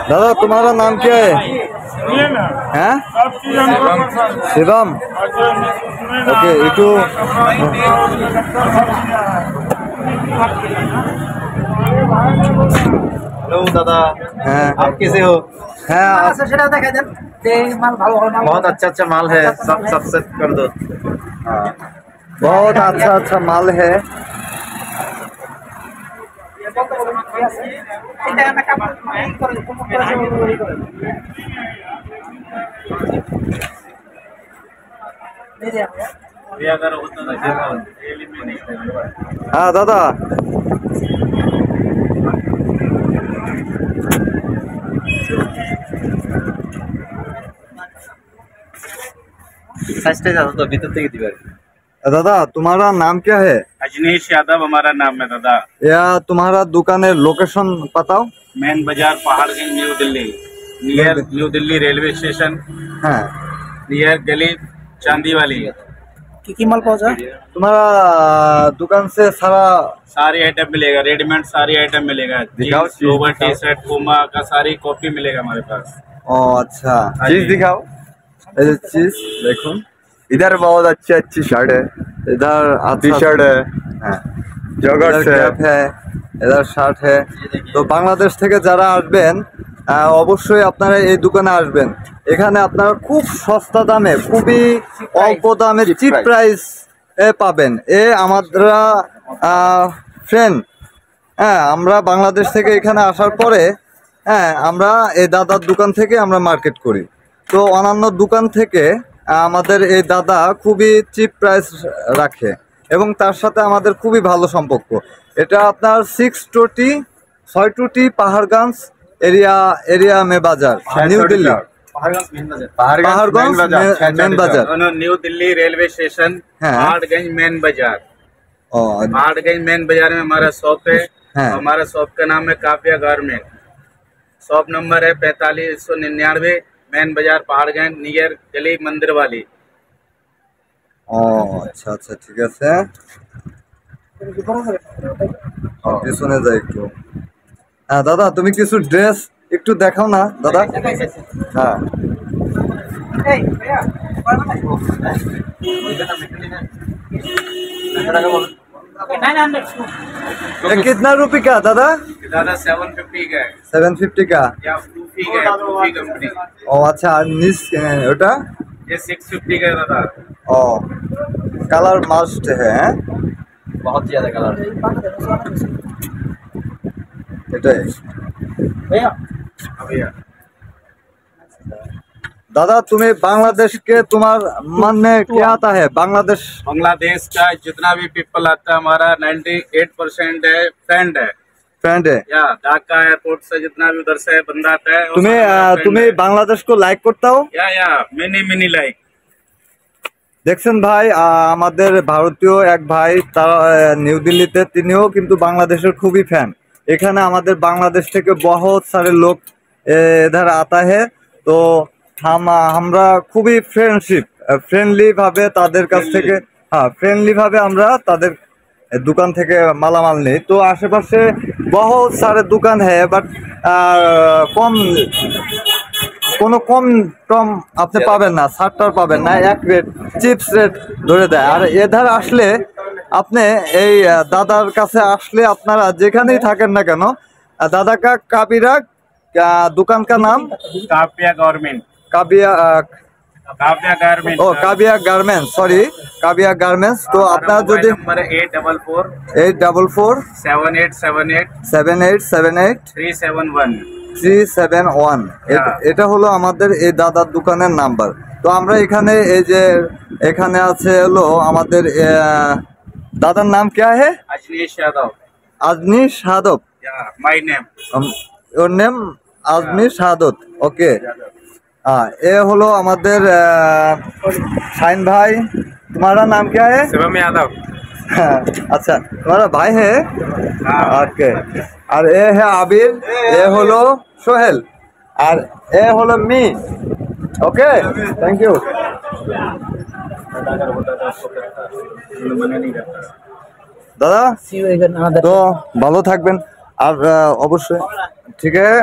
दादा तुम्हारा नाम क्या है? हैं? शिवम। ओके इटू हेलो दादा, आप कैसे हो? बहुत अच्छा माल है, सब सेट कर दो। बहुत अच्छा माल है। हाँ दादा दादा तुम्हारा नाम क्या है? अजनीश यादव हमारा नाम है दादा। या तुम्हारा दुकान लोकेशन बताओ। मेन बाजार Paharganj new Delhi, near new Delhi railway station, हाँ नियर गली चांदी वाली। की माल पहुंचा? तुम्हारा दुकान से सारी आइटम मिलेगा, रेडीमेड सारी आइटम मिलेगा। Jeans, lower, T shirt, Puma का सारी कॉपी मिलेगा हमारे पास। ओ अच्छा चीज दिखाओ। चीज देखो, इधर बहुत अच्छी शर्ट है, इधर टी शर्ट है, जॉगर्स है, इधर शर्ट है। तो बांग्लादेश থেকে যারা আসবেন অবশ্যই আপনারা এই দোকানে আসবেন। এখানে আপনারা খুব সস্তা দামে, খুবই অল্প দামে চিপ প্রাইস পাবেন। আমরা ফ্রেন্ড, হ্যাঁ আমরা বাংলাদেশ থেকে এখানে আসার পরে আমরা এই দাদার দোকান থেকে আমরা মার্কেট করি। তো অন্যান্য দোকান থেকে আমাদের এই দাদা খুবই চিপ প্রাইস রাখে এবং তার সাথে আমাদের খুবই ভালো সম্পর্ক। এটা আপনার 6 পাহাড়গঞ্জ एरिया में बाजार, न्यू दिल्ली। पहाड़गंज मेन बाजार, new Delhi railway station, Paharganj main बाजार। पहाड़गंज मेन बाजार में हमारा शॉप है। हमारा शॉप का नाम है काव्या गारमेंट। शॉप नंबर है 4599, मेन बाजार पहाड़गंज, नियर गली मंदिर वाली। अच्छा अच्छा ठीक আছে। পিছনে যাই একটু। হ্যাঁ দাদা তুমি কিছু ড্রেস একটু দেখাও না দাদা। হ্যাঁ कितना रुपये का दादा? दादा 750 का है। 750 का या प्रूफी का है, प्रूफी कंपनी। ओ अच्छा निस ওটা ये 650 का है दादा। ओ कलर मस्ट है, बहुत ज्यादा कलर এটাই भैया। दादा तुम्हें बांग्लादेश के तुम्हार मन में क्या आता है? बांग्लादेश का जितना भी पीपल आता है हमारा 98% है फ्रेंड है। या ढाका एयरपोर्ट से जितना भी उधर से बंदा आता है तुम्हें बांग्लादेश को लाइक करता हो? या मिनी लाइक। দেখছেন ভাই, আমাদের ভারতীয় এক ভাই তারা নিউ দিল্লিতে, তিনিও কিন্তু বাংলাদেশের খুবই ফ্যান। এখানে আমাদের বাংলাদেশ থেকে বহুত সারে লোক इधर आता है। তো আমরা খুবই ফ্রেন্ডলি ভাবে তাদের কাছ থেকে, হ্যাঁ ফ্রেন্ডলি ভাবে আমরা তাদের দোকান থেকে মালামাল নেই। তো আশেপাশে বহুত সারে দোকান হ্যাঁ, বাট কোনো কম টম আপনি পাবেন না, ছাড়টার পাবেন না, এক রেট চিপস রেট ধরে দেয়। আর এধার আসলে আপনি এই দাদার কাছে আসলে আপনারা যেখানেই থাকেন না কেন, दादा का काबिरा दुकान का नाम काव्या गारमेंट। काव्या गारमेंट, ओ Kavya garment, sorry Kavya garments. तो अपना जो नंबर 844 7878 7878 371 এটা হলো আমাদের এই দাদার দোকানের নাম্বার। তো আমরা এখানে এই যে এখানে আছে হলো আমাদের दादार नाम क्या है? Ajaneesh Yadav. Ajaneesh Yadav, my name. Your name Ajaneesh Yadav, okay. हाँ ये हलो हमारे शाइन भाई, तुम्हारा नाम क्या है? शिवम यादव। अच्छा तुम्हारा भाई है, ओके। और ये है आबिर, ये हलो सोहेल, और ये hello me, okay thank you. দাদা তো ভালো থাকবেন আর অবশ্যই ঠিক আছে।